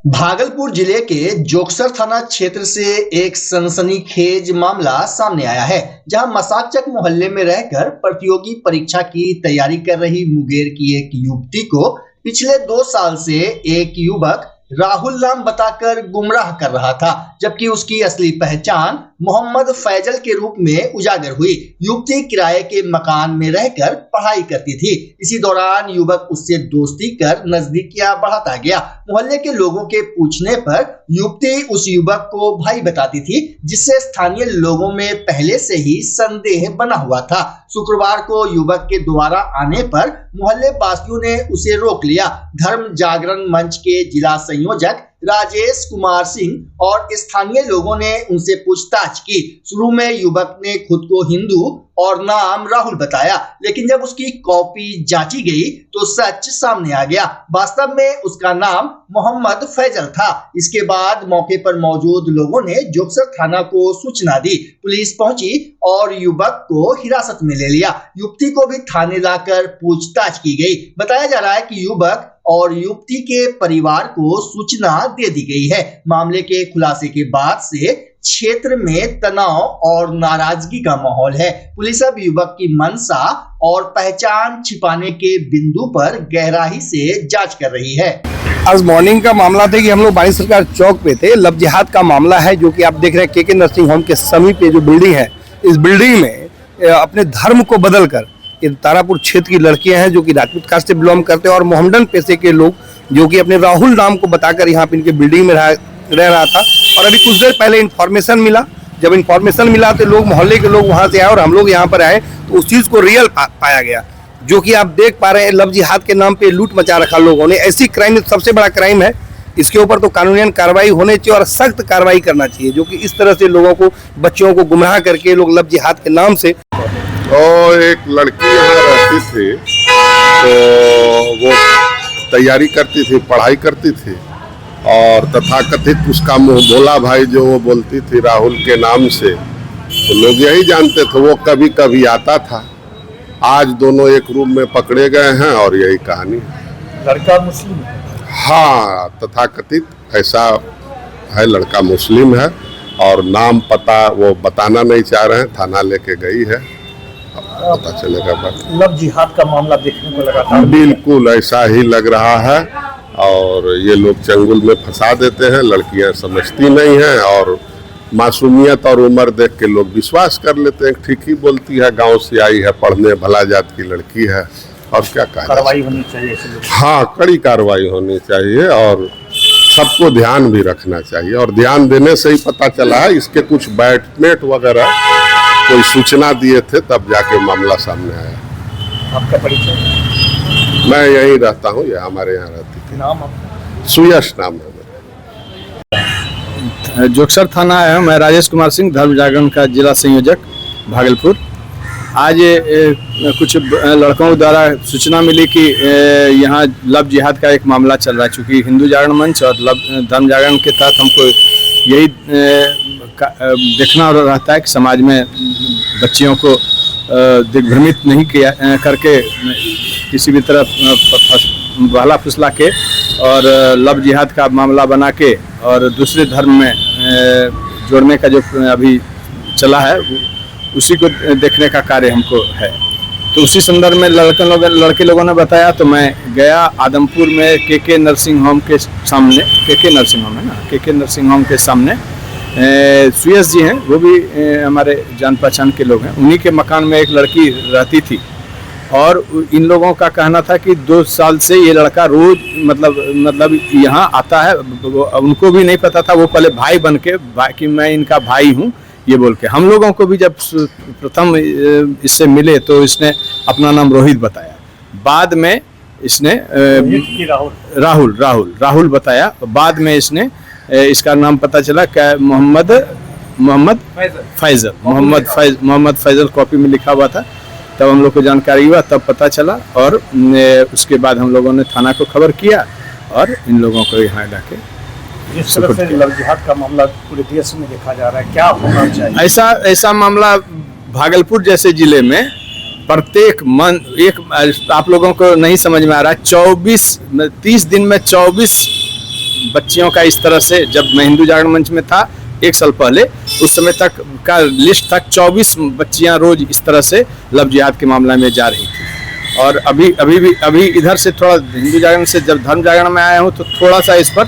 भागलपुर जिले के जोगसर थाना क्षेत्र से एक सनसनीखेज मामला सामने आया है, जहां मसाकचक मोहल्ले में रहकर प्रतियोगी परीक्षा की तैयारी कर रही मुंगेर की एक युवती को पिछले 2 साल से एक युवक राहुल नाम बताकर गुमराह कर रहा था, जबकि उसकी असली पहचान मोहम्मद फैजल के रूप में उजागर हुई। युवती किराए के मकान में रहकर पढ़ाई करती थी। इसी दौरान युवक उससे दोस्ती कर नजदीकियां बढ़ाता गया। मोहल्ले के लोगों के पूछने पर युवती उस युवक को भाई बताती थी, जिससे स्थानीय लोगों में पहले से ही संदेह बना हुआ था। शुक्रवार को युवक के दोबारा आने पर मोहल्ले वासियों ने उसे रोक लिया। धर्म जागरण मंच के जिला संयोजक राजेश कुमार सिंह और स्थानीय लोगों ने उनसे पूछताछ की। शुरू में युवक ने खुद को हिंदू और नाम राहुल बताया, लेकिन जब उसकी कॉपी जांची गई तो सच सामने आ गया। वास्तव में उसका नाम मोहम्मद फैजल था। इसके बाद मौके पर मौजूद लोगों ने जोगसर थाना को सूचना दी। पुलिस पहुंची और युवक को हिरासत में ले लिया। युवती को भी थाने लाकर पूछताछ की गई। बताया जा रहा है कि युवक और युवती के परिवार को सूचना दे दी गई है। मामले के खुलासे के बाद से क्षेत्र में तनाव और नाराजगी का माहौल है। पुलिस अब युवक की मंशा और पहचान छिपाने के बिंदु पर गहराई से जांच कर रही है। आज मॉर्निंग का मामला था कि हम लोग भारत सरकार चौक पे थे। लव जिहाद का मामला है, जो कि आप देख रहे हैं के नर्सिंग होम के समीप पे जो बिल्डिंग है, इस बिल्डिंग में अपने धर्म को बदल कर तारापुर क्षेत्र की लड़कियां हैं जो कि राजपूत कास्ट से बिलोंग करते हैं और मोहम्मदन पेशे के लोग जो कि अपने राहुल नाम को बताकर यहाँ पे इनके बिल्डिंग में रह रहा था। और अभी कुछ देर पहले इन्फॉर्मेशन मिला। जब इन्फॉर्मेशन मिला तो लोग, मोहल्ले के लोग वहाँ से आए और हम लोग यहाँ पर आए तो उस चीज़ को रियल पाया गया, जो कि आप देख पा रहे हैं। लव जिहाद के नाम पे लूट मचा रखा लोगों ने। ऐसी क्राइम सबसे बड़ा क्राइम है। इसके ऊपर तो कानूनन कार्रवाई होनी चाहिए और सख्त कार्रवाई करना चाहिए, जो कि इस तरह से लोगों को, बच्चों को गुमराह करके लोग लव जिहाद के नाम से। और एक लड़की यहाँ रहती थी, तो वो तैयारी करती थी, पढ़ाई करती थी और तथाकथित उसका मुँह बोला भाई जो वो बोलती थी राहुल के नाम से, तो लोग यही जानते थे। वो कभी कभी आता था। आज दोनों एक रूम में पकड़े गए हैं और यही कहानी है। लड़का मुस्लिम है? हाँ, तथाकथित ऐसा है, लड़का मुस्लिम है और नाम पता वो बताना नहीं चाह रहे हैं। थाना लेके गई है, पता चलेगा। लव जिहाद का मामला देखने को लगा था। बिल्कुल ऐसा ही लग रहा है और ये लोग चंगुल में फंसा देते हैं। लड़कियां समझती नहीं हैं और मासूमियत और उम्र देख के लोग विश्वास कर लेते हैं। ठीक ही बोलती है, गांव से आई है पढ़ने, भला जात की लड़की है, और क्या कहा। कार्रवाई होनी चाहिए। हाँ, कड़ी कार्रवाई होनी चाहिए और सबको ध्यान भी रखना चाहिए। और ध्यान देने से ही पता चला है, इसके कुछ बैटमेट वगैरह कोई सूचना दिए थे, तब जाके मामला सामने आया। आपका परिचय? मैं यहीं रहता हूँ, ये हमारे यहाँ रहती थी। नाम आपका? सुयश नाम है। जोगसर थाना है। मैं राजेश कुमार सिंह, धर्म जागरण का जिला संयोजक भागलपुर। आज कुछ लड़कों द्वारा सूचना मिली कि यहाँ लव जिहाद का एक मामला चल रहा है। चूँकि हिंदू जागरण मंच और धर्म जागरण के तहत हमको यही देखना रहता है कि समाज में बच्चियों को दिग्भ्रमित नहीं किया करके किसी भी तरह बहला फुसला के और लव जिहाद का मामला बना के और दूसरे धर्म में जोड़ने का जो अभी चला है, उसी को देखने का कार्य हमको है। तो उसी संदर्भ में लड़के लोगों ने बताया, तो मैं गया आदमपुर में के नर्सिंग होम के सामने। के नर्सिंग होम है ना, के नर्सिंग होम के सामने सुयश जी हैं, वो भी हमारे जान पहचान के लोग हैं। उन्हीं के मकान में एक लड़की रहती थी और इन लोगों का कहना था कि 2 साल से ये लड़का रोज मतलब यहाँ आता है। उनको भी नहीं पता था, वो पहले भाई बन के कि मैं इनका भाई हूँ ये बोल के। हम लोगों को भी जब प्रथम इससे मिले तो इसने अपना नाम रोहित बताया। बाद में इसने राहुल बताया। बाद में इसने इसका नाम पता चला क्या, मोहम्मद फैजल कॉपी में लिखा हुआ था। तब हम लोग को जानकारी हुआ, तब पता चला और उसके बाद हम लोगों ने थाना को खबर किया और इन लोगों को यहाँ लाके। जिस तरह से लव जिहाद का मामला पूरे देश में देखा जा रहा है, क्या होना चाहिए? ऐसा मामला भागलपुर जैसे जिले में प्रत्येक आप लोगों को नहीं समझ में आ रहा है, 30 दिन में 24 बच्चियों का इस तरह से, जब मैं हिंदू जागरण मंच में था 1 साल पहले, उस समय तक का लिस्ट तक 24 बच्चियां रोज इस तरह से लव जिहाद के मामला में जा रही थी। और अभी इधर से थोड़ा हिंदू जागरण से जब धर्म जागरण में आया हूँ तो थोड़ा सा इस पर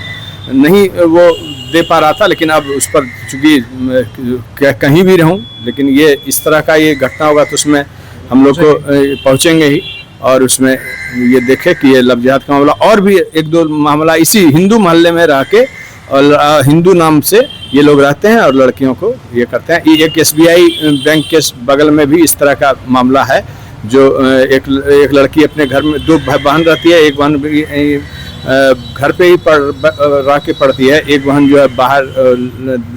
नहीं वो दे पा रहा था, लेकिन अब उस पर चूँकि कहीं भी रहूँ, लेकिन ये इस तरह का ये घटना होगा तो उसमें हम लोग को पहुँचेंगे ही, और उसमें ये देखे कि ये लव जिहाद का मामला और भी 1-2 मामला इसी हिंदू मोहल्ले में रह के और हिंदू नाम से ये लोग रहते हैं और लड़कियों को ये करते हैं। एक SBI बैंक के बगल में भी इस तरह का मामला है, जो एक लड़की अपने घर में 2 बहन रहती है, एक बहन घर पे ही रह के पढ़ती है, एक बहन जो है बाहर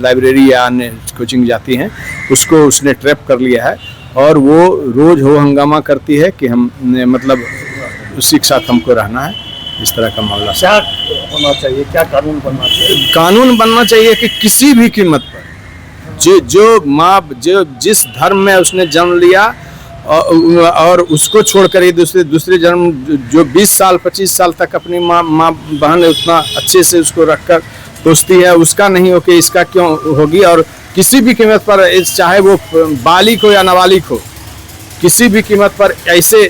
लाइब्रेरी या अन्य कोचिंग जाती हैं, उसको उसने ट्रैप कर लिया है और वो रोज हो हंगामा करती है कि हम मतलब उसी के साथ हमको रहना है। इस तरह का मामला क्या होना चाहिए, क्या कानून बनना चाहिए? कानून बनना चाहिए कि किसी भी कीमत पर जो जिस धर्म में उसने जन्म लिया और उसको छोड़कर ये दूसरे जन्म जो 20 साल 25 साल तक अपनी माँ बहन उतना अच्छे से उसको रखकर पोसती है, उसका नहीं हो कि इसका क्यों होगी। और किसी भी कीमत पर, चाहे वो बालिग हो या नाबालिग हो, किसी भी कीमत पर ऐसे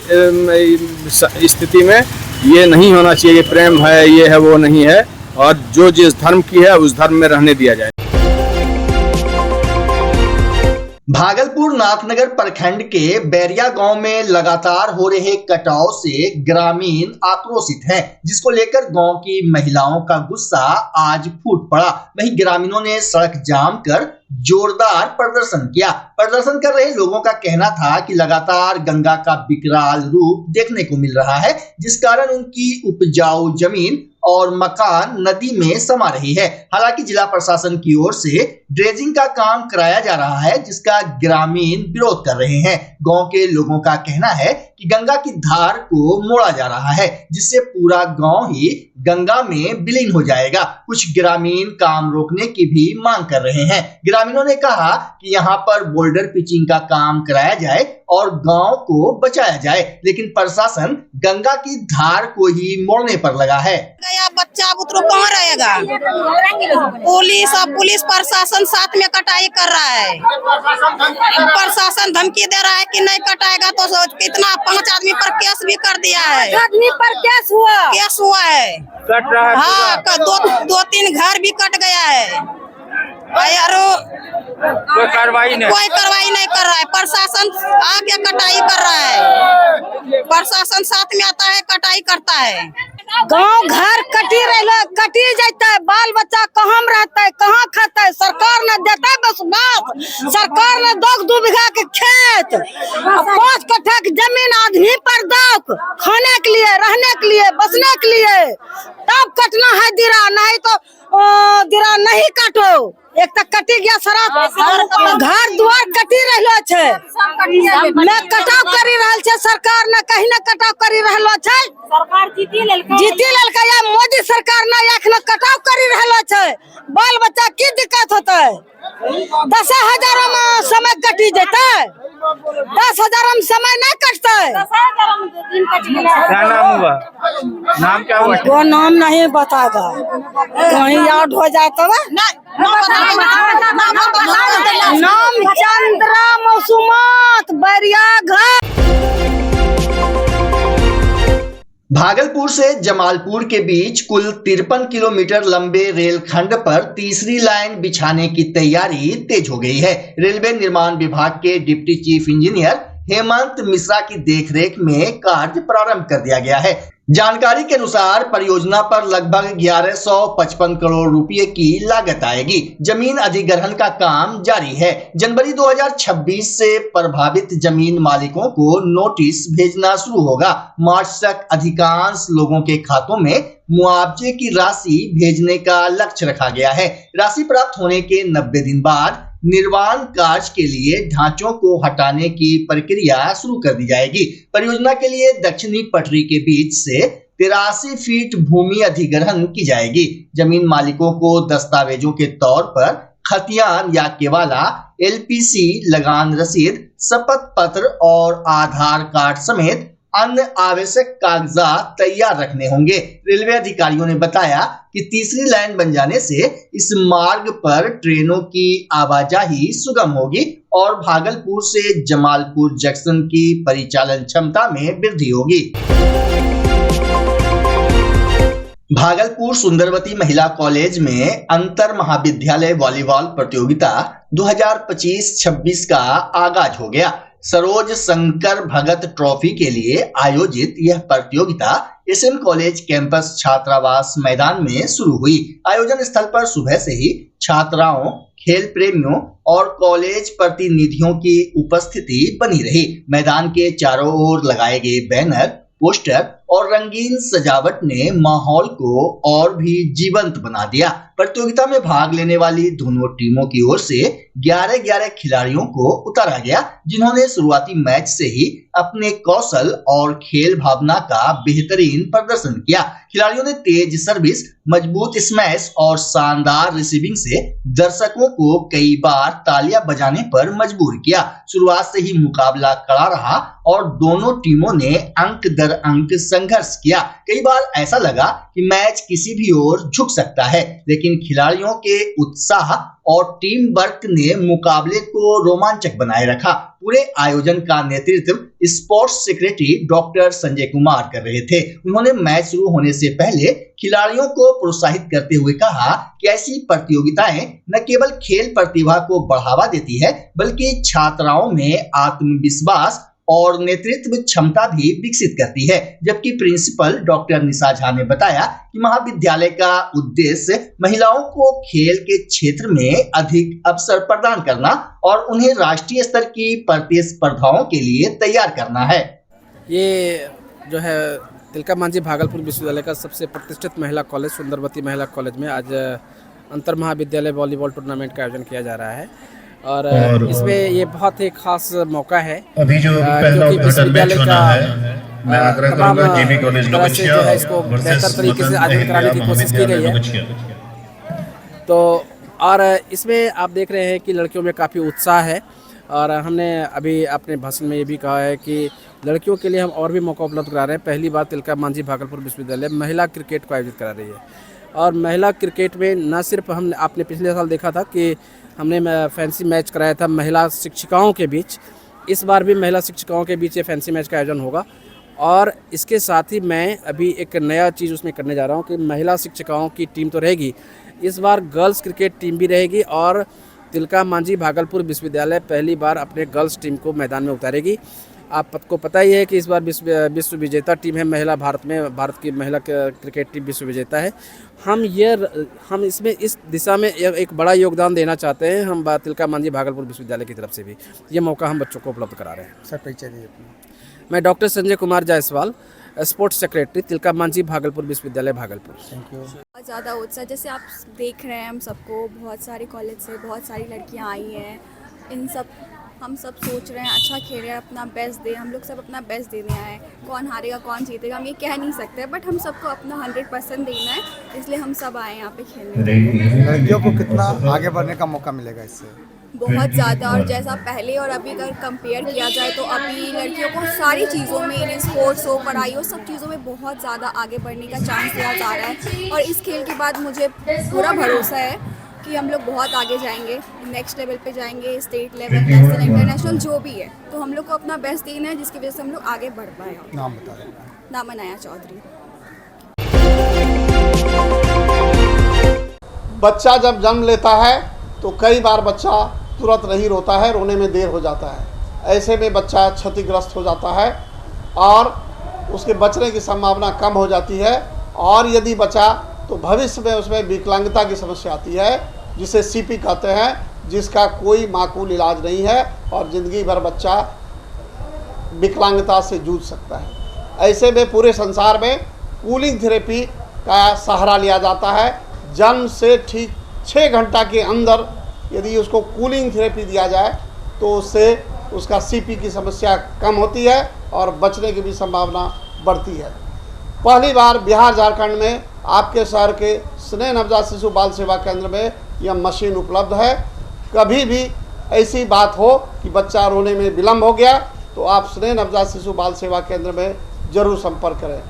स्थिति में ये नहीं होना चाहिए। ये प्रेम है, ये है, वो नहीं है, और जो जिस धर्म की है उस धर्म में रहने दिया जाए। भागलपुर नाथनगर प्रखंड के बैरिया गांव में लगातार हो रहे कटाव से ग्रामीण आक्रोशित हैं, जिसको लेकर गांव की महिलाओं का गुस्सा आज फूट पड़ा। वहीं ग्रामीणों ने सड़क जाम कर जोरदार प्रदर्शन किया। प्रदर्शन कर रहे लोगों का कहना था कि लगातार गंगा का विकराल रूप देखने को मिल रहा है, जिस कारण उनकी उपजाऊ जमीन और मकान नदी में समा रही है। हालांकि जिला प्रशासन की ओर से ड्रेजिंग का काम कराया जा रहा है, जिसका ग्रामीण विरोध कर रहे हैं। गांव के लोगों का कहना है कि गंगा की धार को मोड़ा जा रहा है, जिससे पूरा गांव ही गंगा में विलीन हो जाएगा। कुछ ग्रामीण काम रोकने की भी मांग कर रहे हैं। ग्रामीणों ने कहा कि यहाँ पर बोल्डर पिचिंग का काम कराया जाए और गांव को बचाया जाए, लेकिन प्रशासन गंगा की धार को ही मोड़ने पर लगा है। बच्चा बुतरू कहाँ रहेगा? पुलिस प्रशासन साथ में कटाई कर रहा है। प्रशासन धमकी दे रहा है कि नहीं कटाएगा तो कितना 5 आदमी पर केस भी कर दिया है। आदमी पर केस हुआ है। कट रहा है। हाँ, 2-3 घर भी कट गया है। कोई कार्रवाई नहीं कर रहा है। प्रशासन आगे कटाई कर रहा है। प्रशासन साथ में आता है, कटाई करता है। गांव घर कटी जाता है, बाल बच्चा कहाँ रहता है, कहाँ खाता है? सरकार ने देता है बस बात। सरकार ने 2 बीघा के खेत, 5 कट्ठा की जमीन आदमी पर दो, खाने के लिए, रहने के लिए, बसने के लिए, तब कटना है दिरा, नहीं तो दिरा नहीं काटो। एक तक कटी गया सारा घर द्वार कटी रहलो छे, न कटाव करी रहल छे सरकार, न कहीं न कटाव करी रहलो छे। सरकार जीती लेलकै या मोदी सरकार न एखन कटाव करी रहलो छे। बाल बच्चा की दिक्कत होता है? 10,000 में समय कटी जेते, 10,000 में समय नहीं कटता। क्या नाम हुआ? नाम क्या हुआ? वो नाम नहीं बताएगा, कहीं याद हो जाता है। नाम चंद्रा मौसुमात बैरिया घर। भागलपुर से जमालपुर के बीच कुल 53 किलोमीटर लंबे रेलखंड पर तीसरी लाइन बिछाने की तैयारी तेज हो गई है। रेलवे निर्माण विभाग के deputy chief engineer Hemant Mishra की देखरेख में कार्य प्रारंभ कर दिया गया है। जानकारी के अनुसार परियोजना पर लगभग 1155 करोड़ रुपए की लागत आएगी। जमीन अधिग्रहण का काम जारी है। जनवरी 2026 से प्रभावित जमीन मालिकों को नोटिस भेजना शुरू होगा। मार्च तक अधिकांश लोगों के खातों में मुआवजे की राशि भेजने का लक्ष्य रखा गया है। राशि प्राप्त होने के 90 दिन बाद निर्माण कार्य के लिए ढांचों को हटाने की प्रक्रिया शुरू कर दी जाएगी। परियोजना के लिए दक्षिणी पटरी के बीच से 83 फीट भूमि अधिग्रहण की जाएगी। जमीन मालिकों को दस्तावेजों के तौर पर खतियान या केवाला, LPC, लगान रसीद, शपथ पत्र और आधार कार्ड समेत अन्य आवश्यक कागजात तैयार रखने होंगे। रेलवे अधिकारियों ने बताया कि तीसरी लाइन बन जाने से इस मार्ग पर ट्रेनों की आवाजाही सुगम होगी और भागलपुर से जमालपुर जंक्शन की परिचालन क्षमता में वृद्धि होगी। भागलपुर सुंदरवती महिला कॉलेज में अंतर महाविद्यालय वॉलीबॉल प्रतियोगिता 2025-26 का आगाज हो गया। सरोज शंकर भगत ट्रॉफी के लिए आयोजित यह प्रतियोगिता एसएम कॉलेज कैंपस छात्रावास मैदान में शुरू हुई। आयोजन स्थल पर सुबह से ही छात्राओं, खेल प्रेमियों और कॉलेज प्रतिनिधियों की उपस्थिति बनी रही। मैदान के चारों ओर लगाए गए बैनर, पोस्टर और रंगीन सजावट ने माहौल को और भी जीवंत बना दिया। प्रतियोगिता में भाग लेने वाली दोनों टीमों की ओर से 11 खिलाड़ियों को उतारा गया, जिन्होंने शुरुआती मैच से ही अपने कौशल और खेल भावना का बेहतरीन प्रदर्शन किया। खिलाड़ियों ने तेज सर्विस, मजबूत स्मैश और शानदार रिसीविंग से दर्शकों को कई बार तालियां बजाने पर मजबूर किया। शुरुआत से ही मुकाबला कड़ा रहा और दोनों टीमों ने अंक दर अंक संघर्ष किया। कई बार ऐसा लगा कि मैच किसी भी ओर झुक सकता है, लेकिन खिलाड़ियों के उत्साह और टीम वर्क ने मुकाबले को रोमांचक बनाए रखा। पूरे आयोजन का नेतृत्व sports secretary doctor Sanjay Kumar कर रहे थे। उन्होंने मैच शुरू होने से पहले खिलाड़ियों को प्रोत्साहित करते हुए कहा कि ऐसी प्रतियोगिताएं न केवल खेल प्रतिभा को बढ़ावा देती है, बल्कि छात्राओं में आत्मविश्वास और नेतृत्व क्षमता भी विकसित करती है। जबकि प्रिंसिपल डॉक्टर निशा झा ने बताया कि महाविद्यालय का उद्देश्य महिलाओं को खेल के क्षेत्र में अधिक अवसर प्रदान करना और उन्हें राष्ट्रीय स्तर की प्रतिस्पर्धाओं के लिए तैयार करना है। ये जो है तिलका मांझी भागलपुर विश्वविद्यालय का सबसे प्रतिष्ठित महिला कॉलेज सुंदरवती महिला कॉलेज में आज अंतर महाविद्यालय वॉलीबॉल टूर्नामेंट का आयोजन किया जा रहा है और इसमें ये बहुत ही खास मौका है क्योंकि विश्वविद्यालय का तमाम तरह से जो है इसको बेहतर तरीके से आयोजन कराने की कोशिश की गई है। तो और इसमें आप देख रहे हैं कि लड़कियों में काफ़ी उत्साह है और हमने अभी अपने भाषण में ये भी कहा है कि लड़कियों के लिए हम और भी मौका उपलब्ध करा रहे हैं। पहली बार तिलका मांझी भागलपुर विश्वविद्यालय महिला क्रिकेट को आयोजित करा रही है और महिला क्रिकेट में न सिर्फ हम आपने पिछले साल देखा था कि हमने फैंसी मैच कराया था महिला शिक्षिकाओं के बीच, इस बार भी महिला शिक्षिकाओं के बीच ये फैंसी मैच का आयोजन होगा और इसके साथ ही मैं अभी एक नया चीज़ उसमें करने जा रहा हूँ कि महिला शिक्षिकाओं की टीम तो रहेगी, इस बार गर्ल्स क्रिकेट टीम भी रहेगी और तिलका मांझी भागलपुर विश्वविद्यालय पहली बार अपने गर्ल्स टीम को मैदान में उतारेगी। आपको पता ही है कि इस बार विश्व विजेता टीम है महिला, भारत की महिला क्रिकेट टीम विश्व विजेता है। हम इसमें इस दिशा में एक बड़ा योगदान देना चाहते हैं। हम तिलका मांझी भागलपुर विश्वविद्यालय की तरफ से भी ये मौका हम बच्चों को उपलब्ध करा रहे हैं। सर परिचय दीजिए। मैं doctor Sanjay Kumar Jaiswal, sports secretary Tilka Manjhi Bhagalpur विश्वविद्यालय भागलपुर। Thank you. बहुत ज़्यादा उत्साह, जैसे आप देख रहे हैं हम सबको बहुत सारे कॉलेज से बहुत सारी लड़कियां आई हैं। हम सब सोच रहे हैं अच्छा खेल रहे हैं, अपना बेस्ट दें। हम लोग सब अपना बेस्ट देने आए हैं। कौन हारेगा कौन जीतेगा हम ये कह नहीं सकते, बट हम सबको अपना 100% देना है, इसलिए हम सब आए यहाँ पे खेलने। लड़कियों को कितना आगे बढ़ने का मौका मिलेगा इससे? बहुत ज़्यादा, और जैसा पहले और अभी अगर कंपेयर किया जाए तो अभी लड़कियों को सारी चीज़ों में, स्पोर्ट्स हो, पढ़ाई हो, सब चीज़ों में बहुत ज़्यादा आगे बढ़ने का चांस दिया जा रहा है। और इस खेल के बाद मुझे पूरा भरोसा है कि हम लोग बहुत आगे जाएंगे, नेक्स्ट लेवल पे जाएंगे, स्टेट लेवल, नेशनल, इंटरनेशनल जो भी है। तो हम लोग को अपना बेस्ट देना है जिसकी वजह से हम लोग आगे बढ़ पाए। नाम बता दें। नाम अनाया चौधरी। बच्चा जब जन्म लेता है तो कई बार बच्चा तुरंत नहीं रोता है, रोने में देर हो जाता है। ऐसे में बच्चा क्षतिग्रस्त हो जाता है और उसके बचने की संभावना कम हो जाती है और यदि बचा तो भविष्य में उसमें विकलांगता की समस्या आती है, जिसे सीपी कहते हैं, जिसका कोई माकूल इलाज नहीं है और ज़िंदगी भर बच्चा विकलांगता से जूझ सकता है। ऐसे में पूरे संसार में कूलिंग थेरेपी का सहारा लिया जाता है। जन्म से ठीक 6 घंटा के अंदर यदि उसको कूलिंग थेरेपी दिया जाए तो उससे उसका सीपी की समस्या कम होती है और बचने की भी संभावना बढ़ती है। पहली बार बिहार झारखंड में आपके शहर के स्नेह नवजात शिशु बाल सेवा केंद्र में यह मशीन उपलब्ध है। कभी भी ऐसी बात हो कि बच्चा रोने में विलम्ब हो गया तो आप स्नेह नवजात शिशु बाल सेवा केंद्र में जरूर संपर्क करें।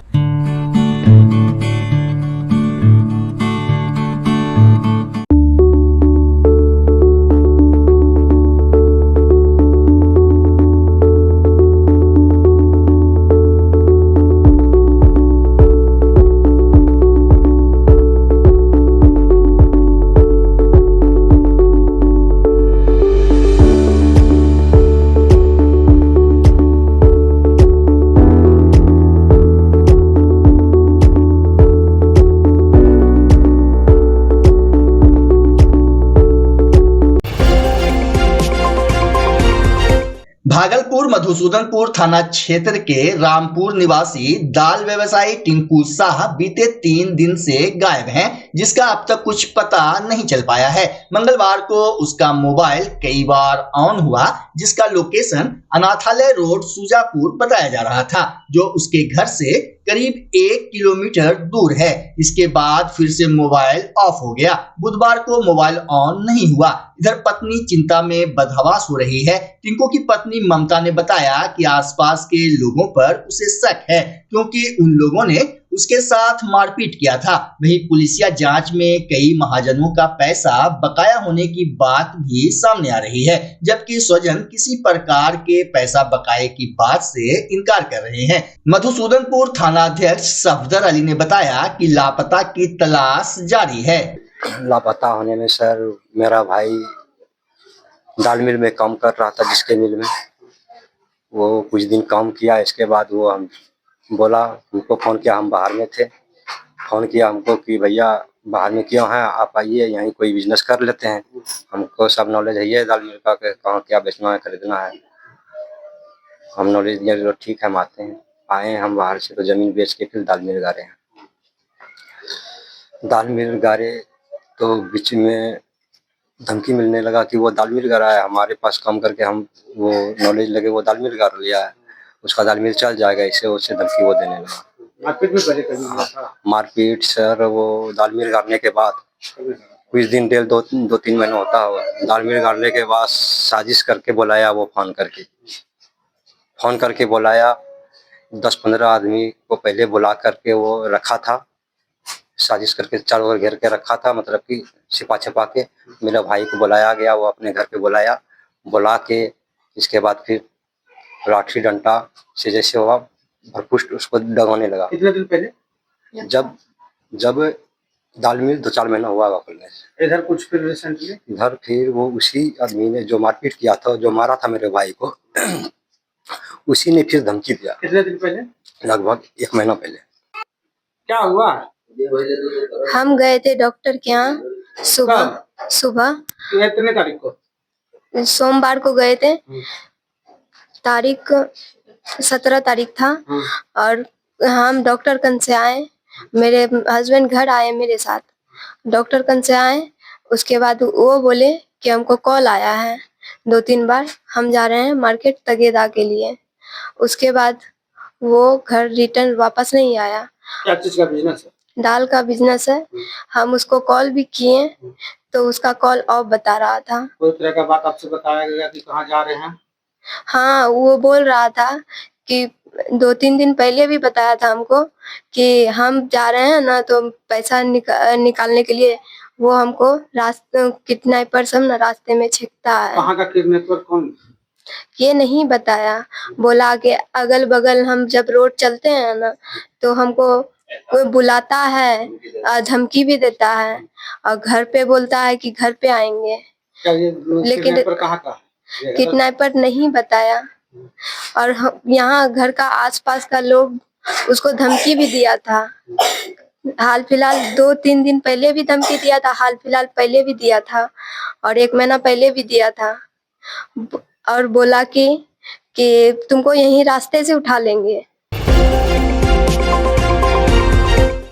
भागलपुर मधुसूदनपुर थाना क्षेत्र के रामपुर निवासी दाल व्यवसायी टिंकू शाह बीते 3 दिन से गायब हैं, जिसका अब तक कुछ पता नहीं चल पाया है। मंगलवार को उसका मोबाइल कई बार ऑन हुआ, जिसका लोकेशन अनाथालय रोड सुजापुर बताया जा रहा था, जो उसके घर से करीब 1 किलोमीटर दूर है। इसके बाद फिर से मोबाइल ऑफ हो गया। बुधवार को मोबाइल ऑन नहीं हुआ। इधर पत्नी चिंता में बदहवास हो रही है। टिंकू की पत्नी ममता ने बताया कि आसपास के लोगों पर उसे शक है, क्योंकि उन लोगों ने उसके साथ मारपीट किया था। वहीं पुलिसिया जांच में कई महाजनों का पैसा बकाया होने की बात भी सामने आ रही है, जबकि स्वजन किसी प्रकार के पैसा बकाये की बात से इनकार कर रहे हैं। मधुसूदनपुर थाना अध्यक्ष सफदर अली ने बताया कि लापता की तलाश जारी है। लापता होने में सर, मेरा भाई दाल मिल में काम कर रहा था, जिसके मिल में वो कुछ दिन काम किया। इसके बाद वो हम बोला, हमको फ़ोन किया, हम बाहर में थे। फ़ोन किया हमको कि भैया बाहर में क्यों हैं, आप आइए, यहीं कोई बिजनेस कर लेते हैं। हमको सब नॉलेज है दाल मिल का, कहाँ क्या बेचना है, खरीदना है। हम नॉलेज दिया, तो ठीक है, हम आते हैं। आए हम बाहर से, तो ज़मीन बेच के फिर दाल मिल गारे हैं। दाल मिल गारे तो बीच में धमकी मिलने लगा कि वो दाल मिल गारा है, हमारे पास काम करके हम वो नॉलेज लगे वो दाल मिल गार लिया है, उसका दाल मिल चल जाएगा, इसे उससे धमकी वो देने लगा। मारपीट में पहले कभी हुआ था? मारपीट सर, वो दाल मिल गाड़ने के बाद कुछ दिन 2-3 महीने होता हुआ, दाल मिल गाड़ने के बाद साजिश करके बुलाया, वो फोन करके बुलाया। 10-15 आदमी को पहले बुला करके वो रखा था, साजिश करके चारों ओर घेर के रखा था, मतलब कि छिपा छपा के। मेरे भाई को बुलाया गया, वो अपने घर पे बुला के इसके बाद फिर लाठी डंडा से जैसे हुआ भरपूर उसको दगाने लगा। कितने दिन पहले? जब दाल मिल 2-4 महीना हुआ खुलने से। इधर कुछ फिर रिसेंटली? इधर फिर वो उसी आदमी ने जो मारपीट किया था, जो मारा था मेरे भाई को उसी ने फिर धमकी दिया। कितने दिन पहले? लगभग 1 महीना पहले। क्या हुआ? हम गए थे डॉक्टर के यहाँ सुबह। कितने तारीख को? सोमवार को गए थे, तारीख 17 तारीख था। और हम डॉक्टर कन से आए, मेरे हस्बैंड घर आए मेरे साथ, डॉक्टर कन से आए। उसके बाद वो बोले कि हमको कॉल आया है 2-3 बार, हम जा रहे हैं मार्केट तगेदा के लिए। उसके बाद वो घर रिटर्न वापस नहीं आया। क्या चीज का बिजनेस है? दाल का बिजनेस है। हम उसको कॉल भी किए तो उसका कॉल ऑफ बता रहा था। कोई तरह का बात आपसे बताया गया कि कहाँ जा रहे हैं? हाँ, वो बोल रहा था कि 2-3 दिन पहले भी बताया था हमको कि हम जा रहे हैं ना, तो पैसा निकालने के लिए वो हमको रास्ते किडनैपर सब ना रास्ते में छेकता है। कहाँ का किडनैपर? कौन? ये नहीं बताया। बोला कि अगल बगल हम जब रोड चलते हैं ना, तो हमको कोई बुलाता है, धमकी भी देता है, और घर पे बोलता है कि घर पे आएंगे। लेकिन कहाँ का? किडनैपर नहीं बताया। और यहाँ घर का आसपास का लोग उसको धमकी भी दिया था। हाल फिलहाल 2-3 दिन पहले भी धमकी दिया था, हाल फिलहाल पहले भी दिया था, और 1 महीना पहले भी दिया था। और बोला कि तुमको यहीं रास्ते से उठा लेंगे।